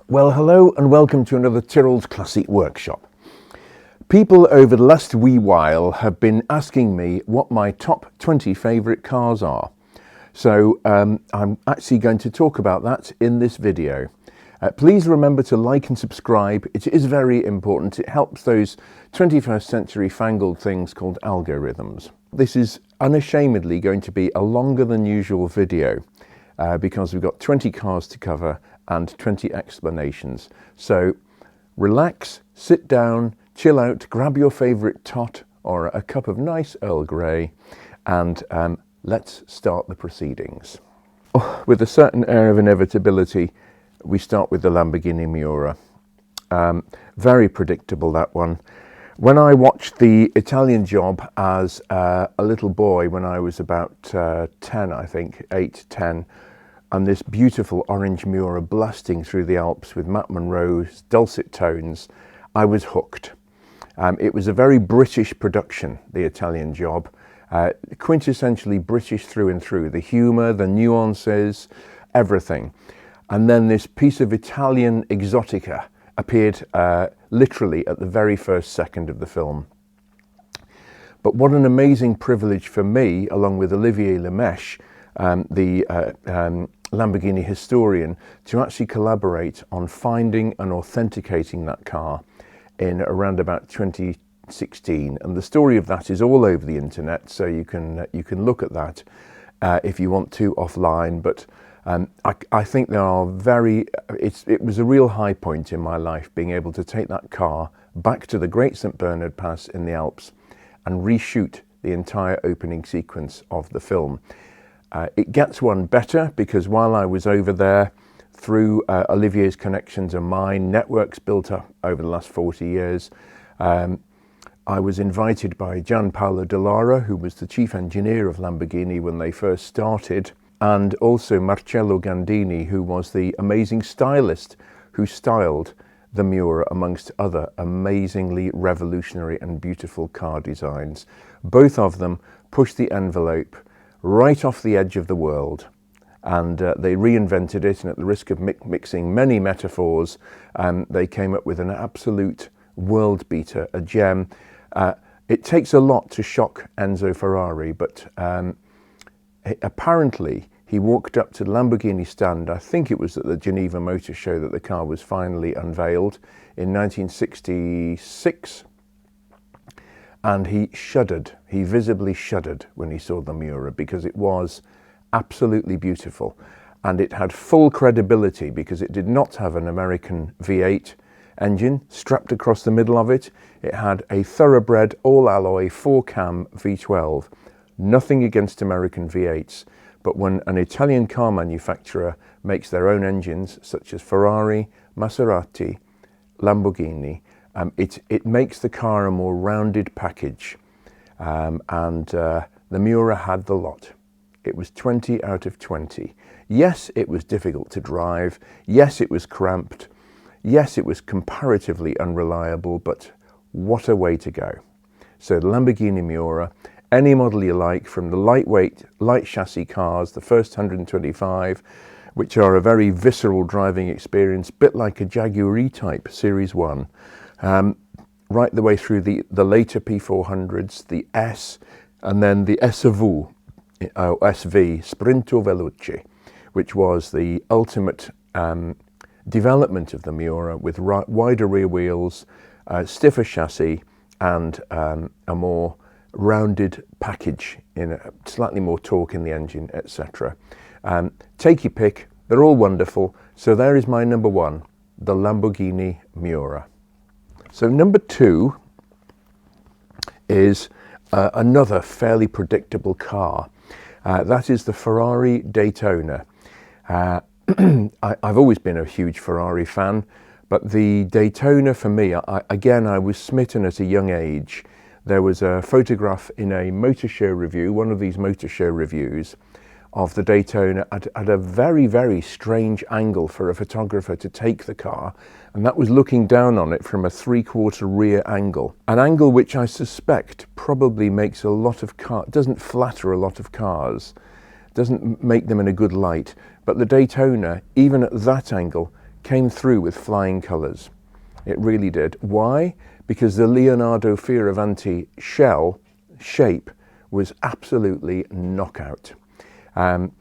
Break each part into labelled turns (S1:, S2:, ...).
S1: Well, hello and welcome to another Tyrrell's Classic Workshop. People over the last wee while have been asking me what my top 20 favourite cars are. So I'm actually going to talk about that in this video. Please remember to like and subscribe. It is very important. It helps those 21st century fangled things called algorithms. This is unashamedly going to be a longer than usual video because we've got 20 cars to cover and 20 explanations. So relax, sit down, chill out, grab your favourite tot or a cup of nice Earl Grey and let's start the proceedings. With a certain air of inevitability, we start with the Lamborghini Miura. Very predictable, that one. When I watched the Italian Job as a little boy when I was about 10, I think, 8, 10, and this beautiful orange Miura blasting through the Alps with Matt Monro's dulcet tones, I was hooked. It was a very British production, the Italian Job, quintessentially British through and through, the humour, the nuances, everything. And then this piece of Italian exotica appeared literally at the very first second of the film. But what an amazing privilege for me, along with Olivier Lemesche, the Lamborghini historian, to actually collaborate on finding and authenticating that car in around about 2016. And the story of that is all over the internet, so you can look at that if you want to offline. But I think there are it was a real high point in my life, being able to take that car back to the Great St Bernard Pass in the Alps and reshoot the entire opening sequence of the film. It gets one better because while I was over there, through Olivier's connections and mine, networks built up over the last 40 years, I was invited by Gianpaolo Dallara, who was the chief engineer of Lamborghini when they first started, and also Marcello Gandini, who was the amazing stylist who styled the Miura amongst other amazingly revolutionary and beautiful car designs. Both of them pushed the envelope right off the edge of the world, and they reinvented it, and at the risk of mixing many metaphors, they came up with an absolute world beater, a gem. It takes a lot to shock Enzo Ferrari, but apparently he walked up to the Lamborghini stand, I think it was at the Geneva Motor Show that the car was finally unveiled in 1966, and he shuddered, he visibly shuddered when he saw the Miura, because it was absolutely beautiful. And it had full credibility because it did not have an American V8 engine strapped across the middle of it. It had a thoroughbred all-alloy 4-cam V12. Nothing against American V8s, but when an Italian car manufacturer makes their own engines, such as Ferrari, Maserati, Lamborghini, it makes the car a more rounded package, and the Miura had the lot. It was 20 out of 20. Yes, it was difficult to drive. Yes, it was cramped. Yes, it was comparatively unreliable, but what a way to go. So the Lamborghini Miura, any model you like, from the lightweight, light chassis cars, the first 125, which are a very visceral driving experience, bit like a Jaguar E-Type Series 1, right the way through the later P400s, the S, and then the SV, Sprinto Veloce, which was the ultimate development of the Miura, with wider rear wheels, stiffer chassis, and a more rounded package, in a slightly more torque in the engine, etc. Take your pick, they're all wonderful. So there is my number one, the Lamborghini Miura. So number two is another fairly predictable car. That is the Ferrari Daytona. I've always been a huge Ferrari fan, but the Daytona for me, I was smitten at a young age. There was a photograph in a motor show review, one of these motor show reviews, of the Daytona at a very, very strange angle for a photographer to take the car, and that was looking down on it from a 3/4 rear angle. An angle which I suspect probably makes a lot of cars, doesn't flatter a lot of cars, doesn't make them in a good light, but the Daytona, even at that angle, came through with flying colours. It really did. Why? Because the Leonardo Fioravanti shell shape was absolutely knockout. The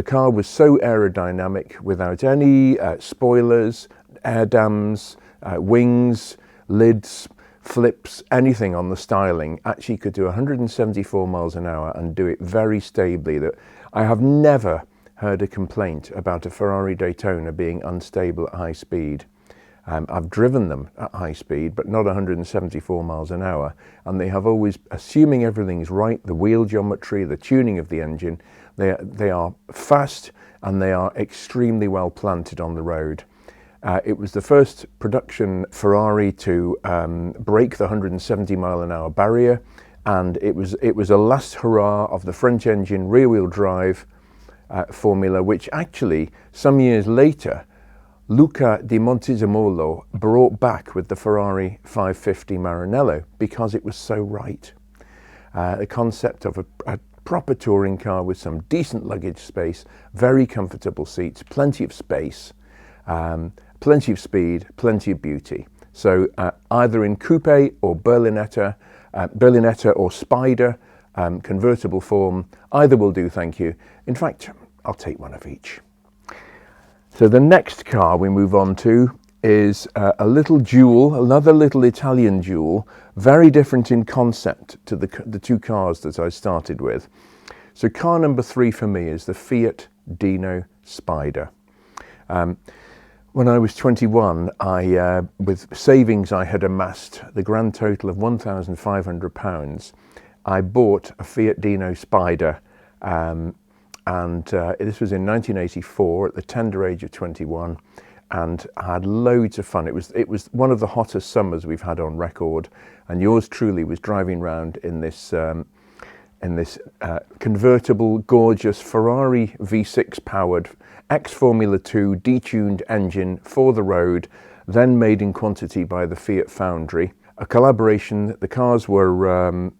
S1: car was so aerodynamic without any spoilers, air dams, wings, lids, flips, anything on the styling. Actually could do 174 miles an hour and do it very stably. That I have never heard a complaint about a Ferrari Daytona being unstable at high speed. I've driven them at high speed, but not 174 miles an hour. And they have always, assuming everything's right, the wheel geometry, the tuning of the engine, they are fast and they are extremely well planted on the road. It was the first production Ferrari to break the 170 mile an hour barrier. And it was a last hurrah of the French engine rear wheel drive formula, which actually some years later, Luca di Montezemolo brought back with the Ferrari 550 Maranello because it was so right. The concept of a proper touring car with some decent luggage space, very comfortable seats, plenty of space, plenty of speed, plenty of beauty. So either in coupe or Berlinetta or Spider, convertible form, either will do, thank you. In fact, I'll take one of each. So the next car we move on to is a little jewel, another little Italian jewel, very different in concept to the two cars that I started with. So car number 3 for me is the Fiat Dino Spider. When I was 21, with savings I had amassed, the grand total of £1,500, I bought a Fiat Dino Spider. This was in 1984 at the tender age of 21, and I had loads of fun. It was one of the hottest summers we've had on record, and yours truly was driving around in this convertible, gorgeous Ferrari V6 powered ex-Formula 2 detuned engine for the road, then made in quantity by the Fiat Foundry. A collaboration. The cars were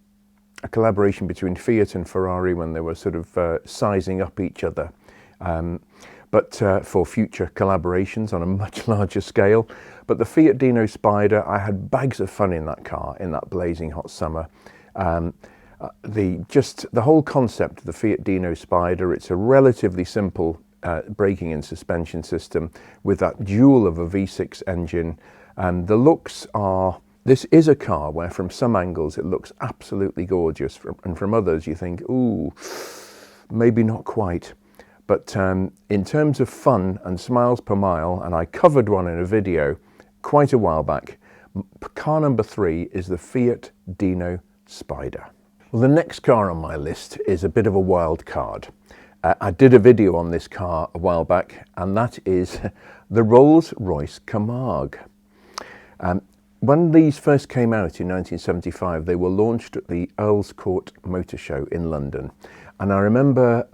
S1: a collaboration between Fiat and Ferrari when they were sort of sizing up each other, but for future collaborations on a much larger scale. But the Fiat Dino Spider, I had bags of fun in that car in that blazing hot summer. The whole concept of the Fiat Dino Spider, it's a relatively simple braking and suspension system with that jewel of a V6 engine. The looks are, this is a car where from some angles it looks absolutely gorgeous, and from others you think, ooh, maybe not quite. But in terms of fun and smiles per mile, and I covered one in a video quite a while back, car number 3 is the Fiat Dino Spider. Well, the next car on my list is a bit of a wild card. I did a video on this car a while back, and that is the Rolls-Royce Camargue. When these first came out in 1975, they were launched at the Earl's Court Motor Show in London. And I remember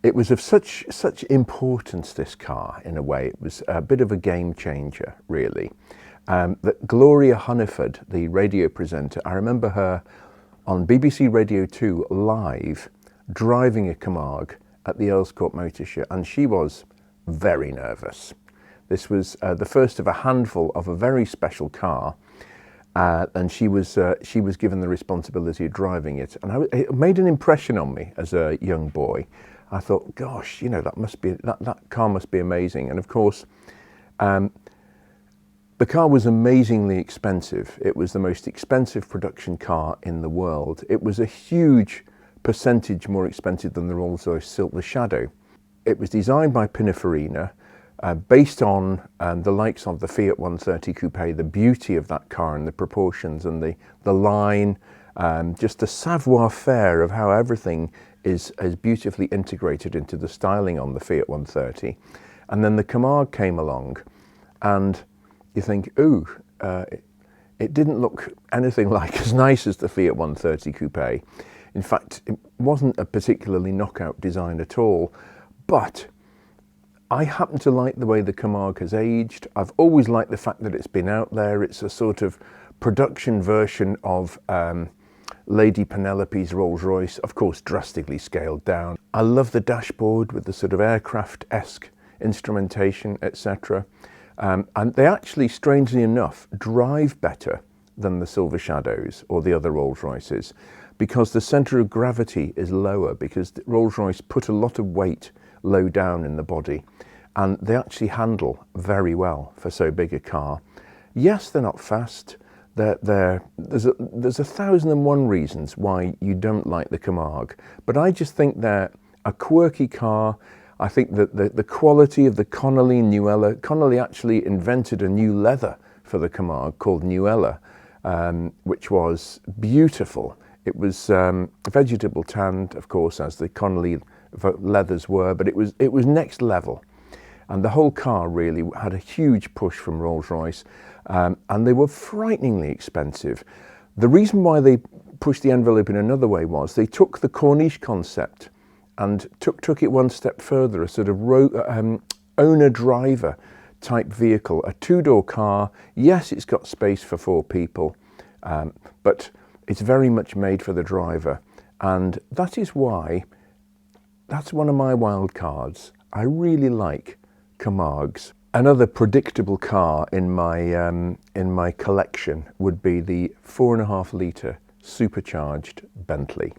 S1: it was of such importance, this car, in a way. It was a bit of a game changer, really. That Gloria Hunniford, the radio presenter, I remember her on BBC Radio 2 live driving a Camargue at the Earl's Court Motor Show, and she was very nervous. This was the first of a handful of a very special car, and she was given the responsibility of driving it. And it made an impression on me as a young boy. I thought, gosh, you know, that car must be amazing. And of course, the car was amazingly expensive. It was the most expensive production car in the world. It was a huge percentage more expensive than the Rolls-Royce Silver Shadow. It was designed by Pininfarina, based on the likes of the Fiat 130 Coupe, the beauty of that car and the proportions and the line, just the savoir-faire of how everything is beautifully integrated into the styling on the Fiat 130. And then the Camargue came along, and you think, ooh, it didn't look anything like as nice as the Fiat 130 Coupe. In fact, it wasn't a particularly knockout design at all, but I happen to like the way the Camargue has aged. I've always liked the fact that it's been out there. It's a sort of production version of Lady Penelope's Rolls-Royce, of course drastically scaled down. I love the dashboard with the sort of aircraft-esque instrumentation, etc. And they actually, strangely enough, drive better than the Silver Shadows or the other Rolls-Royces, because the centre of gravity is lower, because Rolls-Royce put a lot of weight low down in the body, and they actually handle very well for so big a car. Yes, they're not fast. There's 1,001 reasons why you don't like the Camargue, but I just think they're a quirky car. I think that the quality of the Connolly Nuella, Connolly actually invented a new leather for the Camargue called Nuella, which was beautiful. It was vegetable tanned, of course, as the Connolly leathers were, but it was next level. And the whole car really had a huge push from Rolls-Royce, and they were frighteningly expensive. The reason why they pushed the envelope in another way was they took the Corniche concept and took it one step further, a sort of owner-driver type vehicle, a two-door car. Yes, it's got space for 4 people, but it's very much made for the driver. And that is why, that's one of my wild cards. I really like Camargues. Another predictable car in my collection would be the 4.5 litre supercharged Bentley.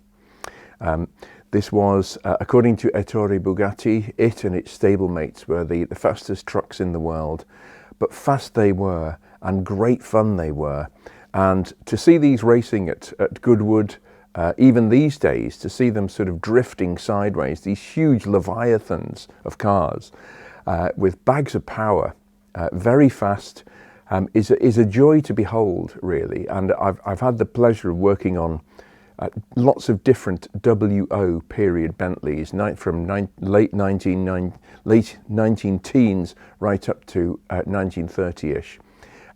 S1: This was, according to Ettore Bugatti, it and its stablemates were the fastest trucks in the world. But fast they were, and great fun they were. And to see these racing at Goodwood, even these days, to see them sort of drifting sideways, these huge leviathans of cars with bags of power, very fast, is a joy to behold, really. And I've had the pleasure of working on lots of different WO period Bentleys, from late 19 teens right up to 1930-ish.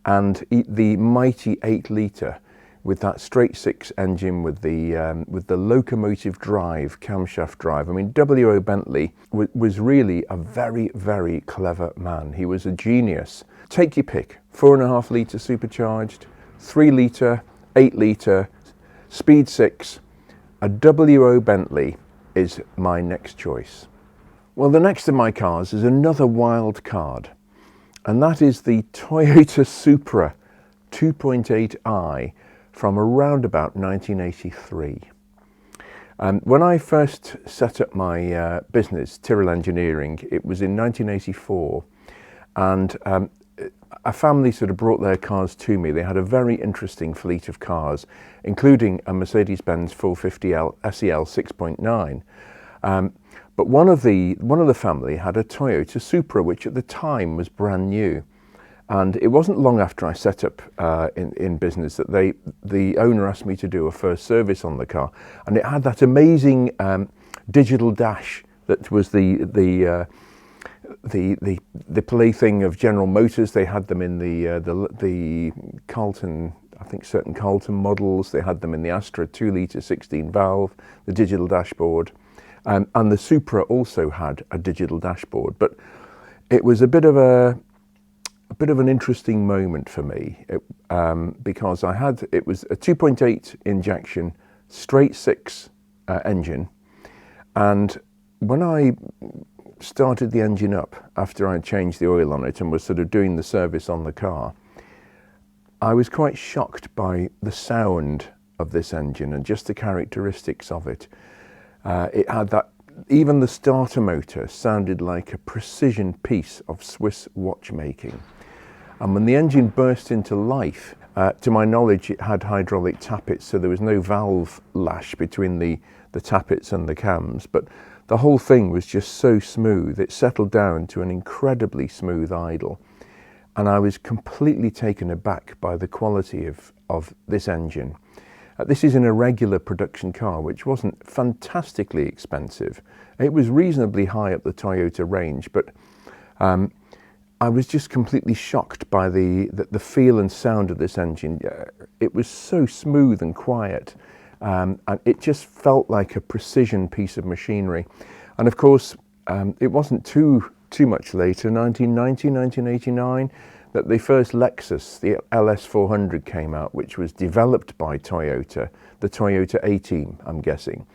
S1: And the mighty 8 litre with that straight 6 engine with the locomotive drive, camshaft drive. I mean, W.O. Bentley was really a very, very clever man. He was a genius. Take your pick: 4.5 litre supercharged, 3 litre, 8 litre, speed 6. A W.O. Bentley is my next choice. Well, the next of my cars is another wild card, and that is the Toyota Supra 2.8i from around about 1983. When I first set up my business, Tyrrell Engineering, it was in 1984, and a family sort of brought their cars to me. They had a very interesting fleet of cars, including a Mercedes-Benz 450L SEL 6.9. But one of the family had a Toyota Supra, which at the time was brand new. And it wasn't long after I set up in business that the owner asked me to do a first service on the car, and it had that amazing digital dash that was the plaything of General Motors. They had them in the Carlton, I think certain Carlton models. They had them in the Astra 2 litre 16 valve, the digital dashboard, and the Supra also had a digital dashboard. But it was a bit of an interesting moment for me, because it was a 2.8 injection straight 6 engine, and when I started the engine up after I changed the oil on it and was sort of doing the service on the car, I was quite shocked by the sound of this engine and just the characteristics of it. It had that, even the starter motor sounded like a precision piece of Swiss watchmaking. And when the engine burst into life, to my knowledge, it had hydraulic tappets, so there was no valve lash between the tappets and the cams, but the whole thing was just so smooth. It settled down to an incredibly smooth idle. And I was completely taken aback by the quality of this engine. This is an irregular production car, which wasn't fantastically expensive. It was reasonably high up the Toyota range, but I was just completely shocked by the feel and sound of this engine. It was so smooth and quiet, and it just felt like a precision piece of machinery. And of course, it wasn't too much later, 1990, 1989, that the first Lexus, the LS400, came out, which was developed by Toyota, the Toyota A-Team, I'm guessing.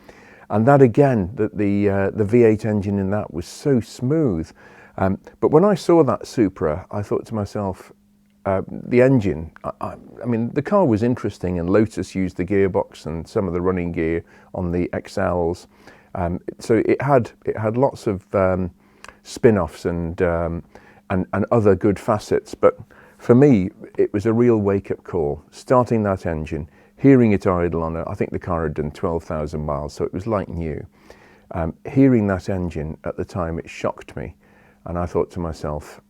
S1: And that again, the V8 engine in that was so smooth. But when I saw that Supra, I thought to myself, the engine, I mean, the car was interesting, and Lotus used the gearbox and some of the running gear on the XLs. So it had lots of spin-offs and other good facets. But for me, it was a real wake-up call. Starting that engine, hearing it idle on I think the car had done 12,000 miles, so it was like new. Hearing that engine at the time, it shocked me. And I thought to myself,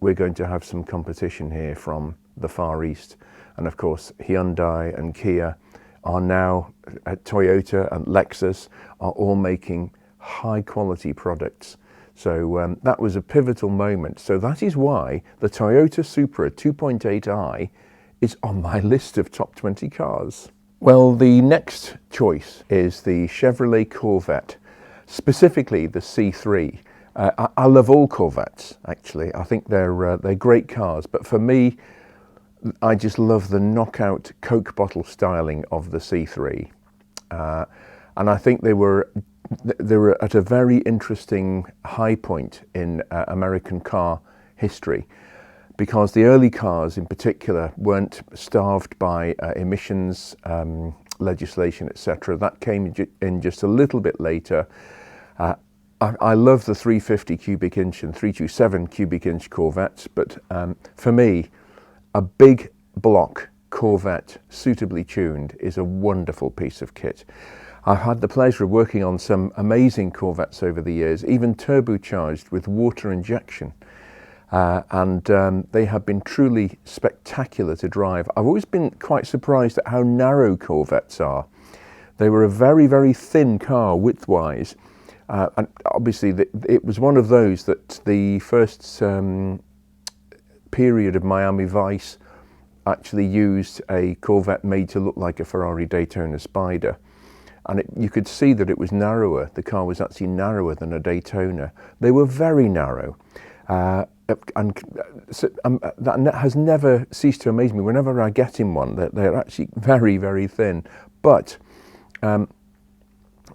S1: we're going to have some competition here from the Far East. And of course, Hyundai and Kia are now, Toyota and Lexus are all making high quality products. So that was a pivotal moment. So that is why the Toyota Supra 2.8i is on my list of top 20 cars. Well, the next choice is the Chevrolet Corvette, specifically the C3. I love all Corvettes, actually. I think they're great cars, but for me, I just love the knockout Coke bottle styling of the C3, and I think they were at a very interesting high point in American car history, because the early cars, in particular, weren't starved by emissions legislation, etc. That came in just a little bit later. I love the 350 cubic inch and 327 cubic inch Corvettes, but for me, a big block Corvette, suitably tuned, is a wonderful piece of kit. I've had the pleasure of working on some amazing Corvettes over the years, even turbocharged with water injection, and they have been truly spectacular to drive. I've always been quite surprised at how narrow Corvettes are. They were a very, very thin car width-wise. And obviously, it was one of those that the first period of Miami Vice actually used a Corvette made to look like a Ferrari Daytona Spider. And you could see that it was narrower. The car was actually narrower than a Daytona. They were very narrow. And that has never ceased to amaze me. Whenever I get in one, they're actually very, very thin. But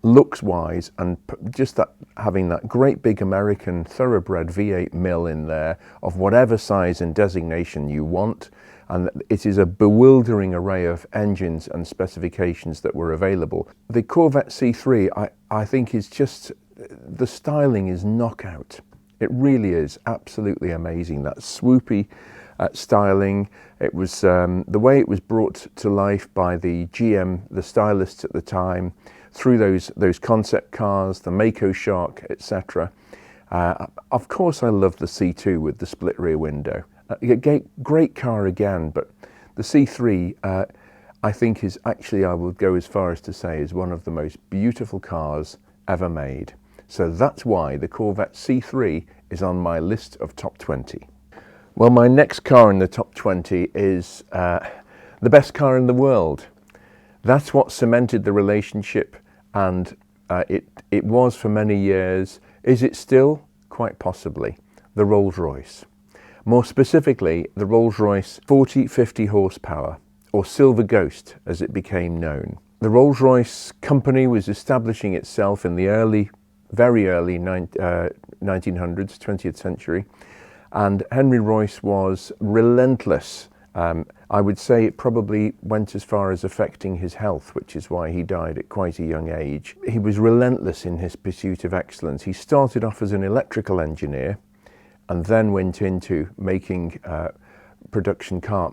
S1: looks wise, and just that having that great big American thoroughbred V8 mill in there of whatever size and designation you want, and it is a bewildering array of engines and specifications that were available. The Corvette C3 I think is just, the styling is knockout. It really is absolutely amazing, that swoopy styling. It was the way it was brought to life by the GM, the stylists at the time, through those concept cars, the Mako Shark, etc. Of course, I love the C2 with the split rear window. Great car again, but the C3 I think is actually, I will go as far as to say, is one of the most beautiful cars ever made. So that's why the Corvette C3 is on my list of top 20. Well, my next car in the top 20 is the best car in the world. That's what cemented the relationship, and it was for many years. Is it still? Quite possibly. The Rolls-Royce. More specifically, the Rolls-Royce 4050 horsepower, or Silver Ghost as it became known. The Rolls-Royce company was establishing itself in the very early 1900s, 20th century, and Henry Royce was relentless. I would say it probably went as far as affecting his health, which is why he died at quite a young age. He was relentless in his pursuit of excellence. He started off as an electrical engineer and then went into making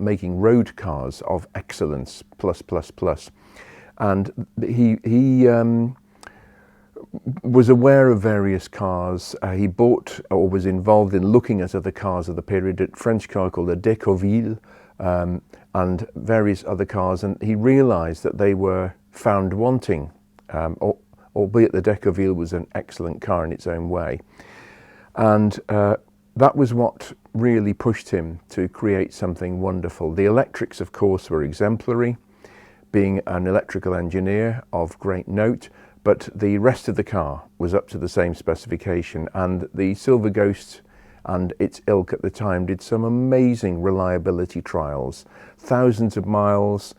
S1: making road cars of excellence, plus. And he was aware of various cars. He bought or was involved in looking at other cars of the period, a French car called the Decauville, and various other cars, and he realized that they were found wanting, albeit the Decauville was an excellent car in its own way. And that was what really pushed him to create something wonderful. The electrics, of course, were exemplary, being an electrical engineer of great note, but the rest of the car was up to the same specification, and the Silver Ghost and its ilk at the time did some amazing reliability trials, thousands of miles,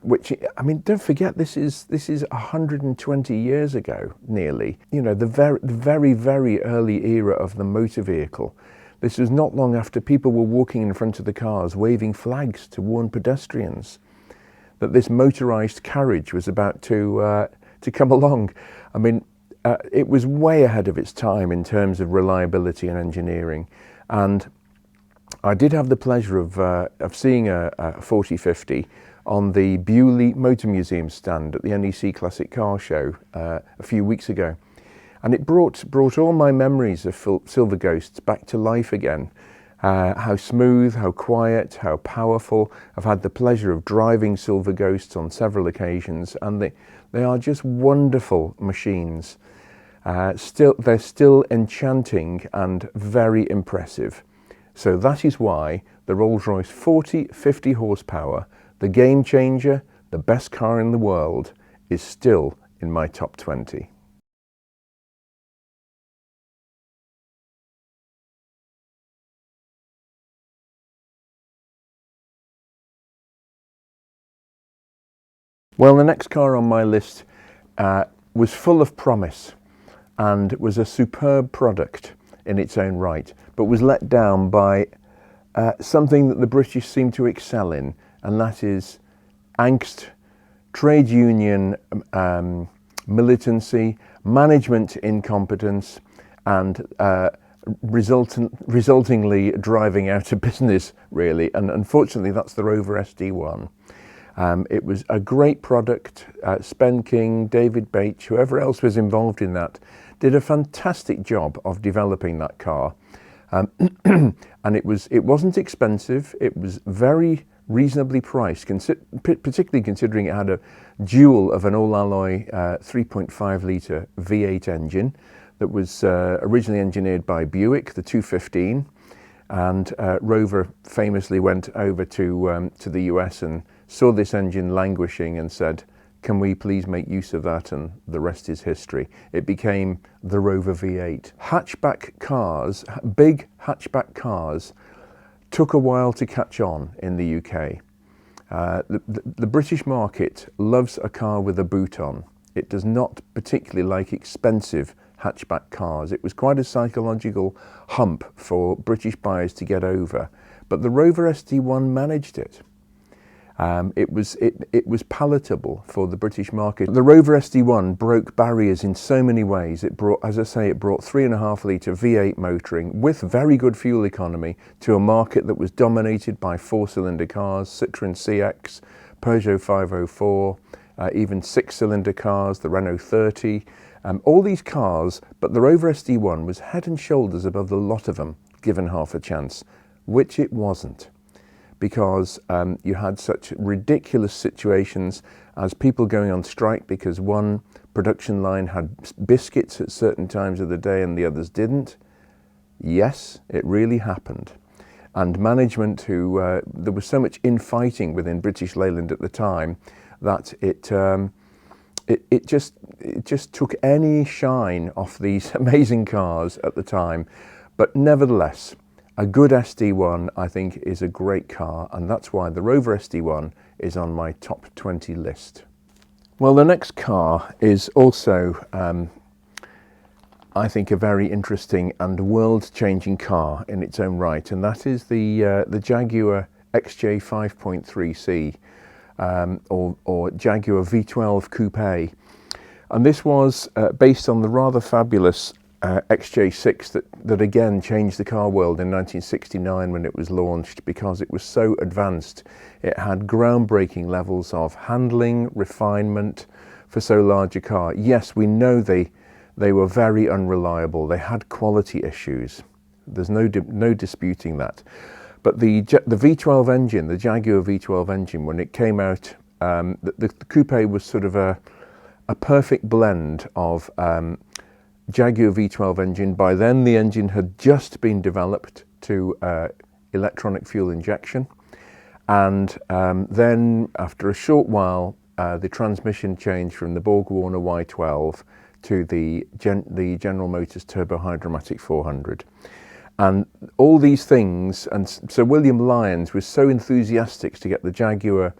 S1: which, I mean, don't forget, this is 120 years ago, nearly. You know, the very early era of the motor vehicle. This was not long after people were walking in front of the cars, waving flags to warn pedestrians that this motorised carriage was about to come along. I mean, it was way ahead of its time in terms of reliability and engineering. And I did have the pleasure of seeing a 4050 on the Bewley Motor Museum stand at the NEC Classic Car Show a few weeks ago. And it brought all my memories of Silver Ghosts back to life again. How smooth, how quiet, how powerful. I've had the pleasure of driving Silver Ghosts on several occasions, and they are just wonderful machines. They're still enchanting and very impressive. So that is why the Rolls-Royce 4050 horsepower, the game changer, the best car in the world, is still in my top 20. Well, the next car on my list was full of promise and was a superb product in its own right, but was let down by something that the British seem to excel in, and that is angst, trade union militancy, management incompetence, and resultingly driving out of business, really. And unfortunately, that's the Rover SD1. It was a great product. Spen King, David Bates, whoever else was involved in that, did a fantastic job of developing that car. And it wasn't expensive. It was very reasonably priced, particularly considering it had a dual of an all-alloy 3.5 litre V8 engine that was originally engineered by Buick, the 215, and Rover famously went over to the US and saw this engine languishing and said, "Can we please make use of that?" And the rest is history. It became the Rover V8. Hatchback cars, big hatchback cars, took a while to catch on in the UK. The British market loves a car with a boot on. It does not particularly like expensive hatchback cars. It was quite a psychological hump for British buyers to get over, but the Rover SD1 managed it. It was palatable for the British market. The Rover SD1 broke barriers in so many ways. It brought, as I say, it brought 3.5 litre V8 motoring with very good fuel economy to a market that was dominated by 4-cylinder cars, Citroën CX, Peugeot 504, even 6-cylinder cars, the Renault 30, all these cars, but the Rover SD1 was head and shoulders above the lot of them, given half a chance, which it wasn't. Because you had such ridiculous situations as people going on strike because one production line had biscuits at certain times of the day and the others didn't. Yes, it really happened. And management there was so much infighting within British Leyland at the time that it just took any shine off these amazing cars at the time. But nevertheless, a good SD1, I think, is a great car, and that's why the Rover SD1 is on my top 20 list. Well, the next car is also, I think, a very interesting and world-changing car in its own right, and that is the Jaguar XJ 5.3C, or Jaguar V12 Coupe. And this was based on the rather fabulous XJ6 that again changed the car world in 1969 when it was launched, because it was so advanced. It had groundbreaking levels of handling, refinement for so large a car. Yes, we know they were very unreliable. They had quality issues. There's no disputing that. But the V12 engine, the Jaguar V12 engine, when it came out, the Coupe was sort of a perfect blend of Jaguar V12 engine. By then the engine had just been developed to electronic fuel injection, and then after a short while the transmission changed from the Borg-Warner Y12 to the General Motors Turbo Hydromatic 400. And all these things, and Sir William Lyons was so enthusiastic to get the Jaguar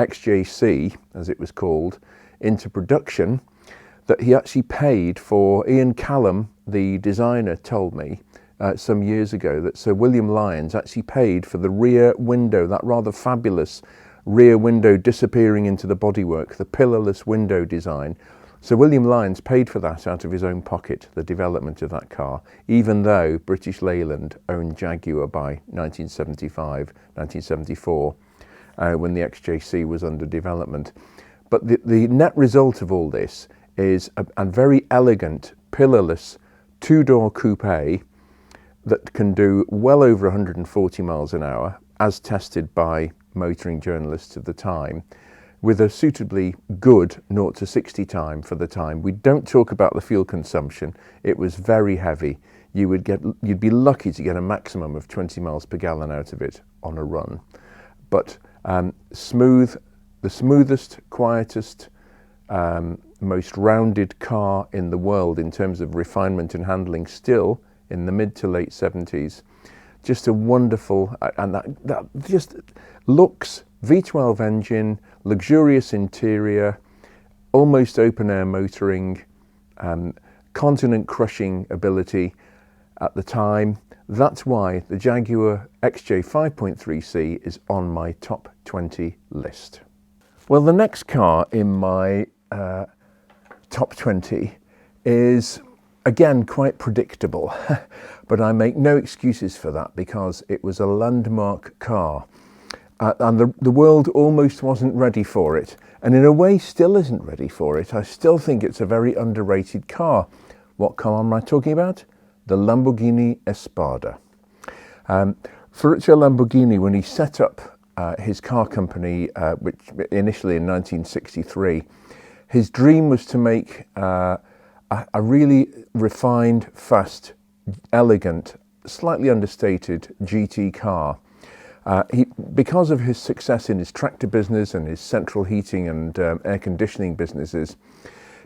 S1: XJC, as it was called, into production, that he actually paid for. Ian Callum, the designer, told me some years ago that Sir William Lyons actually paid for the rear window, that rather fabulous rear window disappearing into the bodywork, the pillarless window design. Sir William Lyons paid for that out of his own pocket, the development of that car, even though British Leyland owned Jaguar by 1975, 1974, when the XJC was under development. But the net result of all this is a very elegant, pillarless, two-door coupe that can do well over 140 miles an hour, as tested by motoring journalists of the time, with a suitably good 0 to 60 time for the time. We don't talk about the fuel consumption. It was very heavy. You'd be lucky to get a maximum of 20 miles per gallon out of it on a run. But smooth, the smoothest, quietest, most rounded car in the world in terms of refinement and handling, still in the mid to late 70s. Just a wonderful, and that just looks, V12 engine, luxurious interior, almost open air motoring, continent crushing ability at the time. That's why the Jaguar XJ 5.3C is on my top 20 list. Well, the next car in my top 20 is, again, quite predictable, but I make no excuses for that because it was a landmark car. And the world almost wasn't ready for it, and in a way still isn't ready for it. I still think it's a very underrated car. What car am I talking about? The Lamborghini Espada. Ferruccio Lamborghini, when he set up his car company, which initially in 1963, his dream was to make a really refined, fast, elegant, slightly understated GT car. Because of his success in his tractor business and his central heating and air conditioning businesses,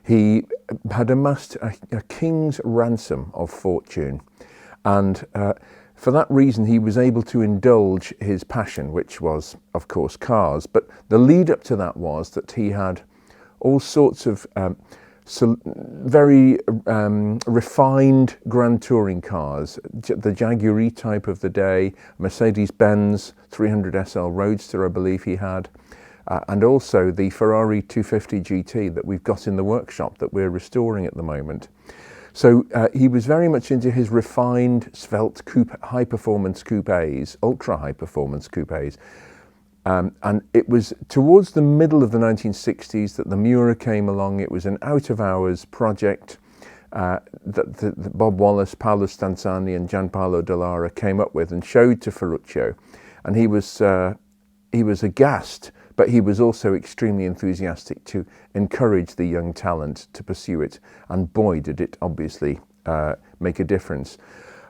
S1: he had amassed a king's ransom of fortune. And for that reason, he was able to indulge his passion, which was, of course, cars. But the lead up to that was that he had all sorts of very refined grand touring cars, the Jaguar E-Type of the day, Mercedes-Benz 300 SL Roadster, I believe he had, and also the Ferrari 250 GT that we've got in the workshop that we're restoring at the moment. So he was very much into his refined, svelte coupe, high-performance coupes, ultra-high-performance coupes. And it was towards the middle of the 1960s that the Miura came along. It was an out-of-hours project that Bob Wallace, Paolo Stanzani and Gianpaolo Dallara came up with and showed to Ferruccio. And he was aghast, but he was also extremely enthusiastic to encourage the young talent to pursue it. And boy, did it obviously make a difference.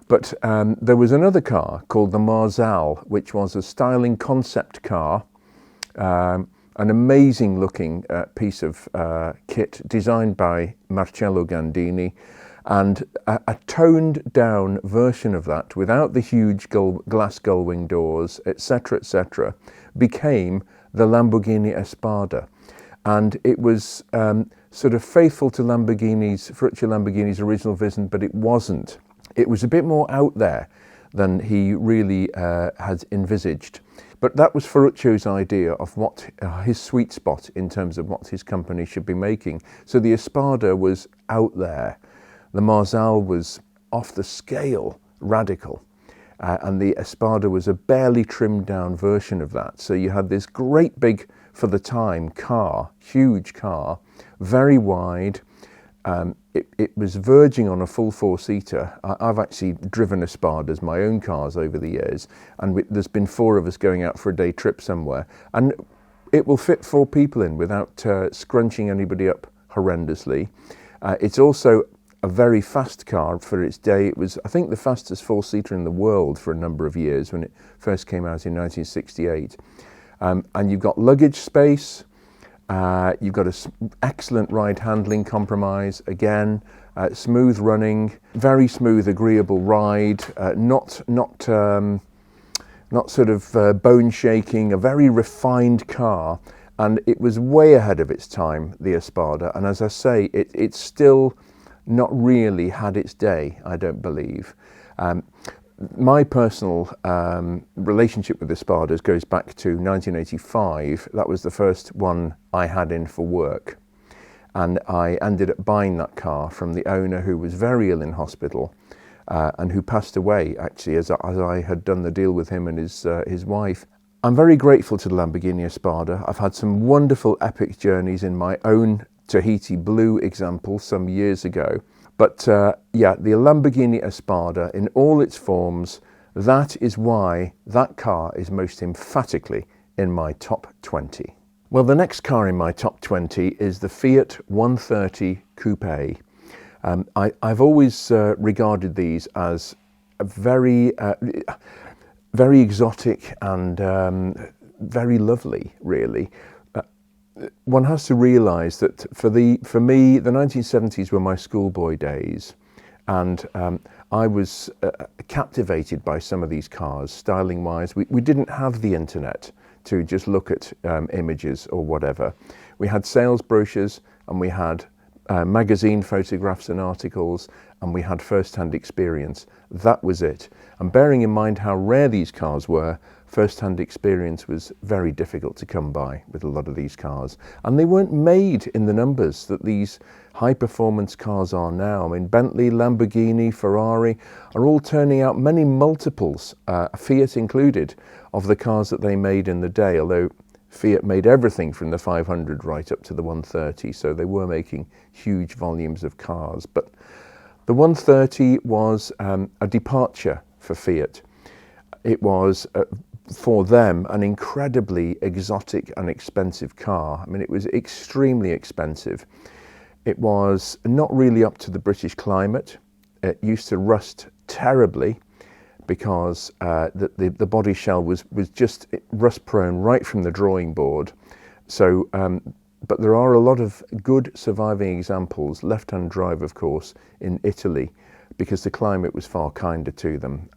S1: But there was another car called the Marzal, which was a styling concept car, an amazing looking piece of kit designed by Marcello Gandini, and a toned down version of that without the huge glass gull wing doors, etc., became the Lamborghini Espada. And it was sort of faithful to Ferruccio Lamborghini's original vision, but it wasn't. It was a bit more out there than he really had envisaged. But that was Ferruccio's idea of what his sweet spot in terms of what his company should be making. So the Espada was out there. The Marzal was off the scale, radical. And the Espada was a barely trimmed down version of that. So you had this great big, for the time, car, huge car, very wide. It was verging on a full four-seater. I've actually driven Espadas, my own cars, over the years, and there's been 4 of us going out for a day trip somewhere, and it will fit 4 people in without scrunching anybody up horrendously. It's also a very fast car for its day. It was, I think, the fastest four-seater in the world for a number of years when it first came out in 1968. And you've got luggage space. You've got an excellent ride handling compromise, again, smooth running, very smooth, agreeable ride, not sort of bone shaking, a very refined car. And it was way ahead of its time, the Espada. And as I say, it's still not really had its day, I don't believe. My personal relationship with Espadas goes back to 1985. That was the first one I had in for work. And I ended up buying that car from the owner, who was very ill in hospital and who passed away, actually, as I had done the deal with him and his wife. I'm very grateful to the Lamborghini Espada. I've had some wonderful epic journeys in my own Tahiti Blue example some years ago. But yeah, the Lamborghini Espada in all its forms, that is why that car is most emphatically in my top 20. Well, the next car in my top 20 is the Fiat 130 Coupe. I've always regarded these as a very exotic and very lovely, really. One has to realise that for me, the 1970s were my schoolboy days, and I was captivated by some of these cars, styling-wise. We didn't have the internet to just look at images or whatever. We had sales brochures, and we had magazine photographs and articles, and we had first-hand experience. That was it. And bearing in mind how rare these cars were, first-hand experience was very difficult to come by with a lot of these cars. And they weren't made in the numbers that these high-performance cars are now. I mean, Bentley, Lamborghini, Ferrari are all turning out many multiples, Fiat included, of the cars that they made in the day, although Fiat made everything from the 500 right up to the 130, so they were making huge volumes of cars. But the 130 was a departure for Fiat. It was, for them, an incredibly exotic and expensive car. I mean, it was extremely expensive. It was not really up to the British climate. It used to rust terribly because the body shell was just rust prone right from the drawing board. So, but there are a lot of good surviving examples, left-hand drive of course, in Italy, because the climate was far kinder to them.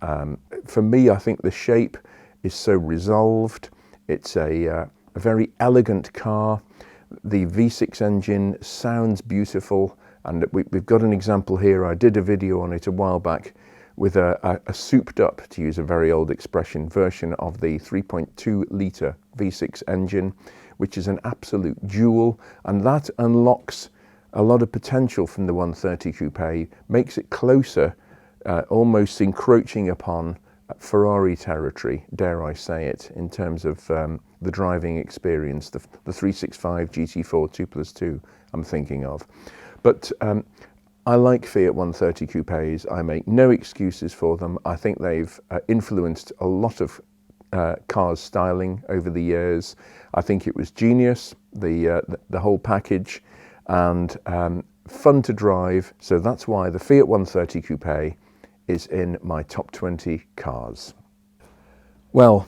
S1: For me, I think the shape is so resolved. It's a very elegant car. The V6 engine sounds beautiful, and we've got an example here. I did a video on it a while back with a souped up, to use a very old expression, version of the 3.2 litre V6 engine, which is an absolute jewel, and that unlocks a lot of potential from the 130 Coupe, makes it closer, almost encroaching upon Ferrari territory, dare I say it, in terms of the driving experience, the 365 GT4 2+2 I'm thinking of. But I like Fiat 130 Coupes. I make no excuses for them. I think they've influenced a lot of cars styling over the years. I think it was genius, the whole package, and fun to drive. So that's why the Fiat 130 Coupe is in my top 20 cars. Well,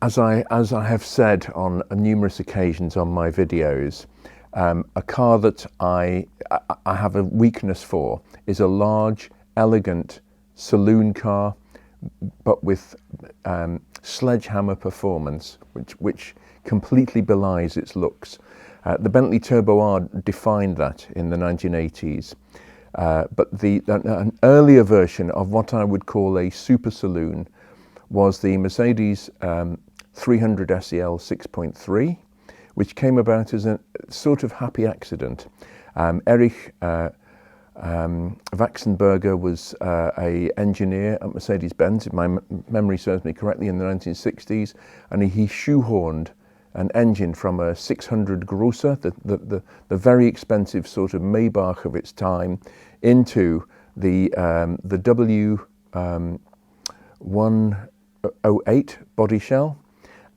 S1: as I have said on numerous occasions on my videos, a car that I have a weakness for is a large, elegant saloon car, but with sledgehammer performance, which completely belies its looks. The Bentley Turbo R defined that in the 1980s. But an earlier version of what I would call a super saloon was the Mercedes 300 SEL 6.3, which came about as a sort of happy accident. Erich Waxenberger was an engineer at Mercedes-Benz, if my memory serves me correctly, in the 1960s, and he shoehorned an engine from a 600 Grosser, the very expensive sort of Maybach of its time, into the W108 body shell.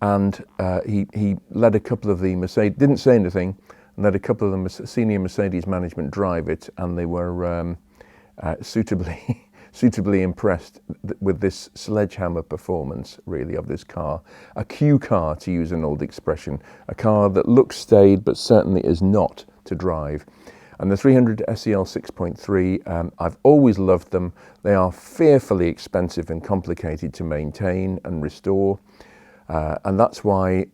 S1: And he led a couple of the Mercedes, didn't say anything, and let a couple of the senior Mercedes management drive it, and they were suitably impressed with this sledgehammer performance, really, of this car. A Q car, to use an old expression, a car that looks staid but certainly is not to drive. And the 300 SEL 6.3, I've always loved them. They are fearfully expensive and complicated to maintain and restore. And that's why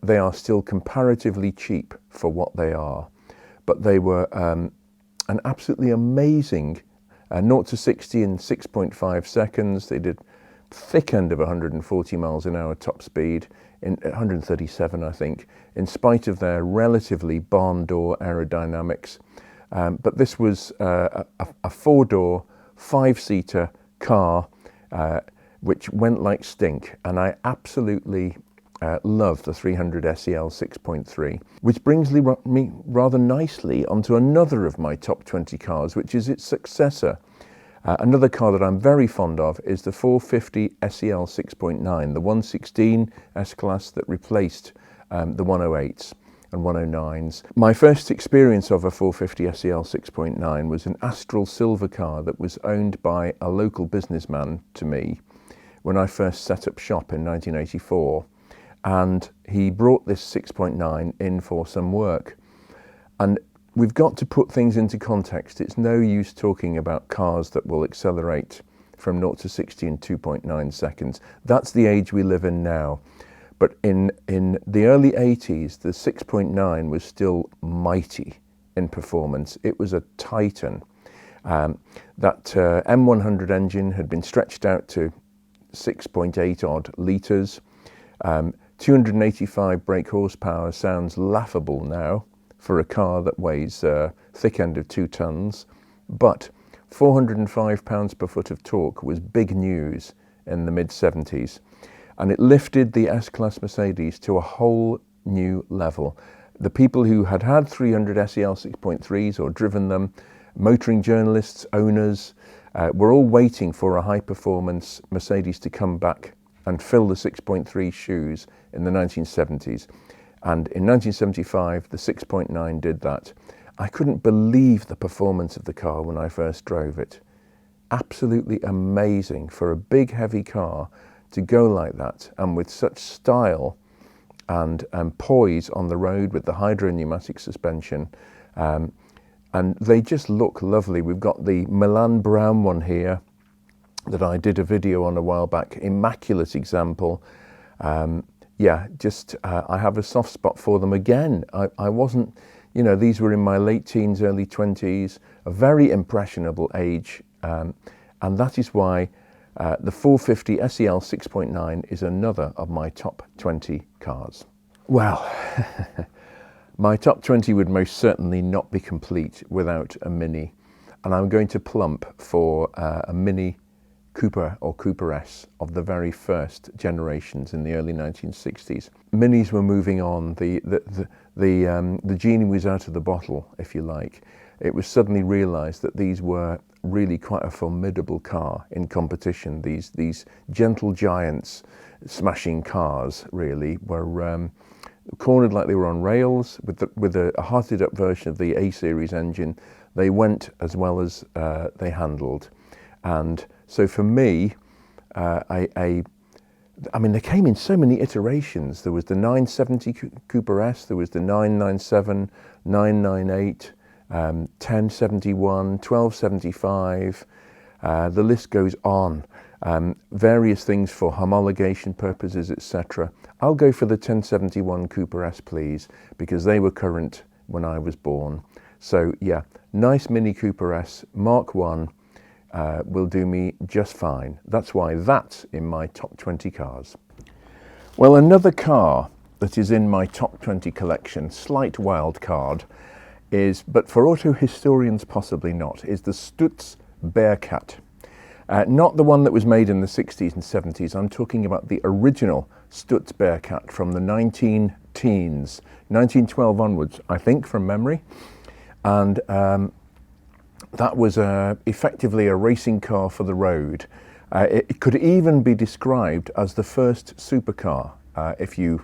S1: they are still comparatively cheap for what they are. But they were an absolutely amazing 0 to 60 in 6.5 seconds. They did thick end of 140 miles an hour top speed, in 137 I think, in spite of their relatively barn door aerodynamics. But this was a 4-door, 5-seater car which went like stink, and I absolutely love the 300 SEL 6.3, which brings me rather nicely onto another of my top 20 cars, which is its successor. Another car that I'm very fond of is the 450 SEL 6.9, the 116 S-Class that replaced the 108s and 109s. My first experience of a 450 SEL 6.9 was an Astral silver car that was owned by a local businessman to me when I first set up shop in 1984. And he brought this 6.9 in for some work. And we've got to put things into context. It's no use talking about cars that will accelerate from 0 to 60 in 2.9 seconds. That's the age we live in now. But in the early 80s, the 6.9 was still mighty in performance. It was a titan. That M100 engine had been stretched out to 6.8 odd litres. 285 brake horsepower sounds laughable now for a car that weighs thick end of 2 tons, but 405 pounds per foot of torque was big news in the mid-70s, and it lifted the S-Class Mercedes to a whole new level. The people who had had 300 SEL 6.3s or driven them, motoring journalists, owners, were all waiting for a high-performance Mercedes to come back and fill the 6.3 shoes in the 1970s. And in 1975, the 6.9 did that. I couldn't believe the performance of the car when I first drove it. Absolutely amazing for a big, heavy car to go like that, and with such style and poise on the road with the hydro-pneumatic suspension. And they just look lovely. We've got the Milan brown one here that I did a video on a while back, immaculate example. Yeah, just I have a soft spot for them again. I wasn't, you know, these were in my late teens, early 20s, a very impressionable age, and that is why the 450 SEL 6.9 is another of my top 20 cars. Well, my top 20 would most certainly not be complete without a Mini, and I'm going to plump for a Mini Cooper or Cooper S of the very first generations in the early 1960s. Minis were moving on. The genie was out of the bottle, if you like. It was suddenly realised that these were really quite a formidable car in competition. These gentle giants smashing cars really were cornered like they were on rails with a hearted up version of the A-series engine. They went as well as they handled. And so for me, I mean, they came in so many iterations. There was the 970 Cooper S, there was the 997, 998, 1071, 1275. The list goes on. Various things for homologation purposes, etc. I'll go for the 1071 Cooper S, please, because they were current when I was born. So yeah, nice Mini Cooper S, Mark 1. Will do me just fine. That's why that's in my top 20 cars. Well, another car that is in my top 20 collection, slight wild card, is, but for auto historians possibly not, is the Stutz Bearcat. Not the one that was made in the 60s and 70s. I'm talking about the original Stutz Bearcat from the 19-teens, 1912 onwards, I think, from memory. And that was effectively a racing car for the road. It could even be described as the first supercar, if you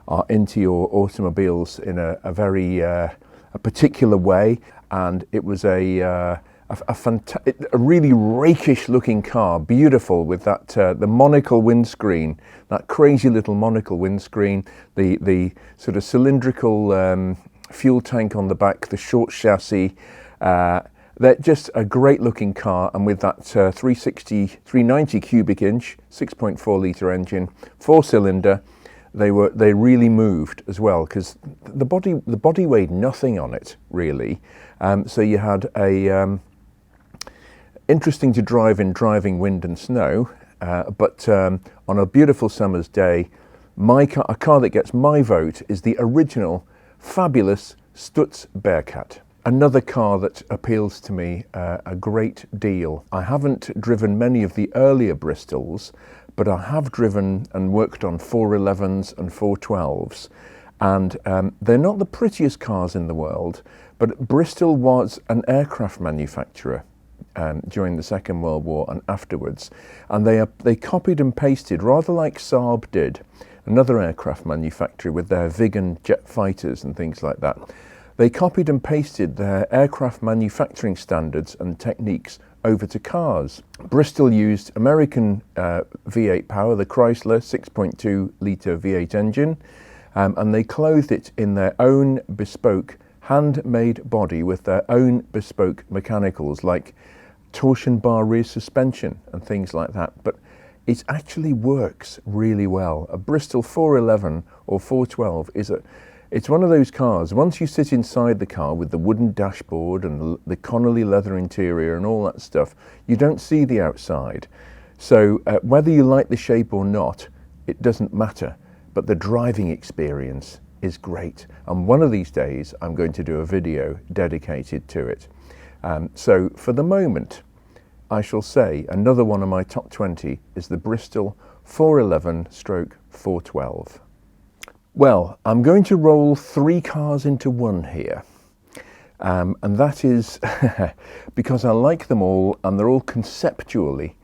S1: are into your automobiles in a very a particular way. And it was a really rakish looking car, beautiful, with that the monocle windscreen, that crazy little monocle windscreen, the sort of cylindrical fuel tank on the back, the short chassis. They're just a great looking car, and with that 390 cubic inch, 6.4 litre engine, 4-cylinder, they really moved as well, because the body weighed nothing on it really. So you had a interesting to drive in driving wind and snow, but on a beautiful summer's day, a car that gets my vote is the original fabulous Stutz Bearcat. Another car that appeals to me a great deal. I haven't driven many of the earlier Bristols, but I have driven and worked on 411s and 412s, and they're not the prettiest cars in the world, but Bristol was an aircraft manufacturer during the Second World War and afterwards, and they copied and pasted, rather like Saab did, another aircraft manufacturer with their Viggen jet fighters and things like that. They copied and pasted their aircraft manufacturing standards and techniques over to cars. Bristol used American V8 power, the Chrysler 6.2 litre V8 engine, and they clothed it in their own bespoke handmade body with their own bespoke mechanicals like torsion bar rear suspension and things like that. But it actually works really well. A Bristol 411 or 412 it's one of those cars, once you sit inside the car with the wooden dashboard and the Connolly leather interior and all that stuff, you don't see the outside. So whether you like the shape or not, it doesn't matter. But the driving experience is great. And one of these days, I'm going to do a video dedicated to it. So for the moment, I shall say another one of my top 20 is the Bristol 411/412. Well, I'm going to roll three cars into one here, and that is because I like them all and they're all conceptually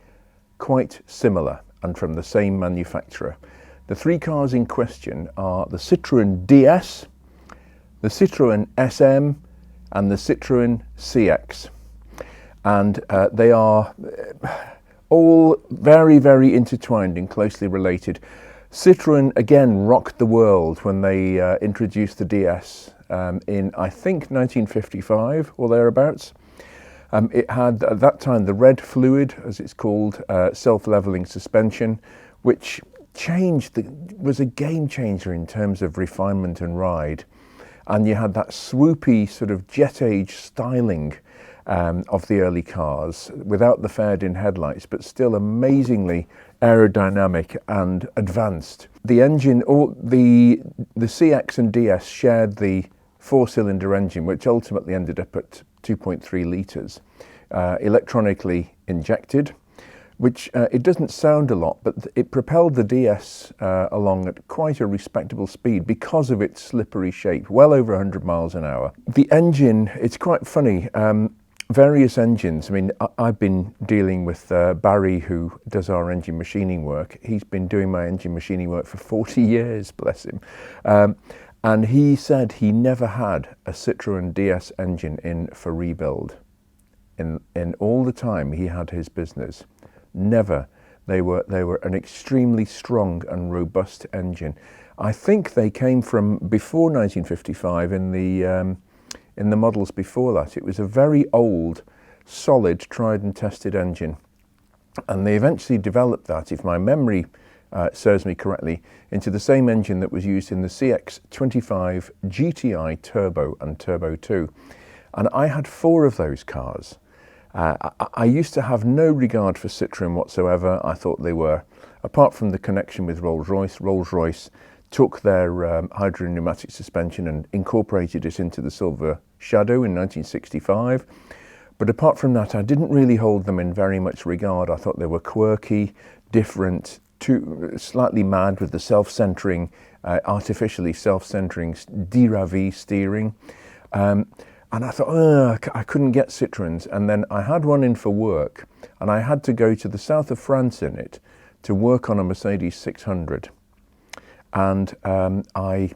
S1: quite similar and from the same manufacturer. The three cars in question are the Citroën DS, the Citroën SM and the Citroën CX, and they are all very, very intertwined and closely related. Citroën again rocked the world when they introduced the DS in, I think, 1955 or thereabouts. It had at that time the red fluid, as it's called, self-leveling suspension, which was a game changer in terms of refinement and ride. And you had that swoopy sort of jet age styling of the early cars without the faired-in headlights, but still amazingly aerodynamic and advanced. The engine, or the CX and DS shared the four-cylinder engine, which ultimately ended up at 2.3 litres, electronically injected, which it doesn't sound a lot, but it propelled the DS along at quite a respectable speed because of its slippery shape, well over 100 miles an hour. The engine, it's quite funny, various engines. I mean, I've been dealing with Barry, who does our engine machining work. He's been doing my engine machining work for 40 years, bless him. And he said he never had a Citroën DS engine in for rebuild. In all the time he had his business. Never. They were an extremely strong and robust engine. I think they came from before 1955 in the models before that. It was a very old, solid, tried and tested engine. And they eventually developed that, if my memory serves me correctly, into the same engine that was used in the CX-25 GTI Turbo and Turbo 2. And I had 4 of those cars. I used to have no regard for Citroën whatsoever. I thought they were, apart from the connection with Rolls-Royce took their hydrogen pneumatic suspension and incorporated it into the Silver Shadow in 1965. But apart from that, I didn't really hold them in very much regard. I thought they were quirky, different, slightly mad with the self-centering, artificially self-centering DRAV steering. And I thought, I couldn't get Citroëns. And then I had one in for work, and I had to go to the south of France in it to work on a Mercedes 600. And I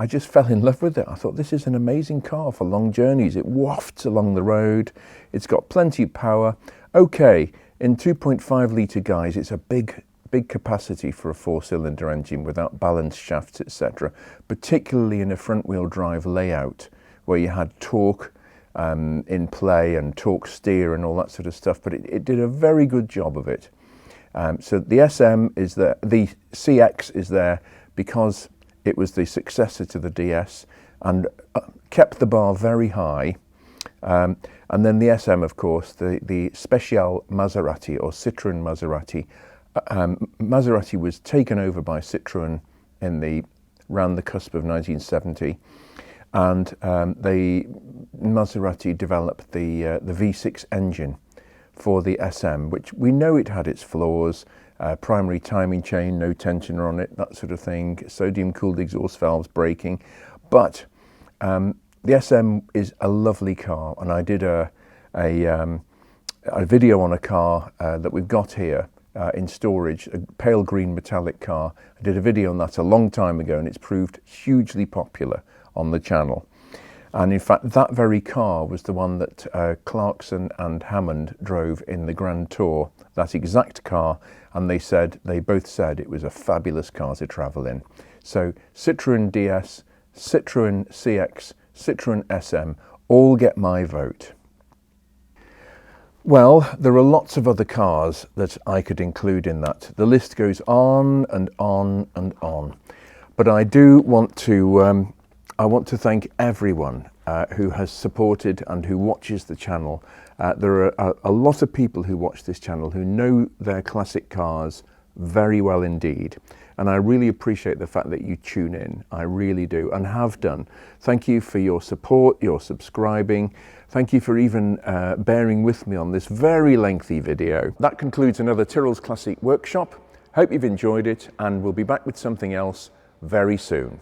S1: just fell in love with it. I thought, this is an amazing car for long journeys. It wafts along the road. It's got plenty of power. Okay, in 2.5 litre guys, it's a big capacity for a 4-cylinder engine without balanced shafts, etc. Particularly in a front-wheel drive layout where you had torque in play and torque steer and all that sort of stuff. But it did a very good job of it. So the SM is there, the CX is there because it was the successor to the DS and kept the bar very high. And then the SM, of course, the Special Maserati or Citroën Maserati. Maserati was taken over by Citroën around the cusp of 1970, and Maserati developed the V6 engine for the SM, which we know it had its flaws, primary timing chain, no tensioner on it, that sort of thing, sodium cooled exhaust valves breaking, but the SM is a lovely car, and I did a video on a car that we've got here in storage, a pale green metallic car. I did a video on that a long time ago, and it's proved hugely popular on the channel. And in fact, that very car was the one that Clarkson and Hammond drove in the Grand Tour, that exact car, and they both said it was a fabulous car to travel in. So Citroën DS, Citroën CX, Citroën SM, all get my vote. Well, there are lots of other cars that I could include in that. The list goes on and on and on. But I do want to thank everyone who has supported and who watches the channel. There are a lot of people who watch this channel who know their classic cars very well indeed. And I really appreciate the fact that you tune in. I really do, and have done. Thank you for your support, your subscribing. Thank you for even bearing with me on this very lengthy video. That concludes another Tyrrell's Classic Workshop. Hope you've enjoyed it, and we'll be back with something else very soon.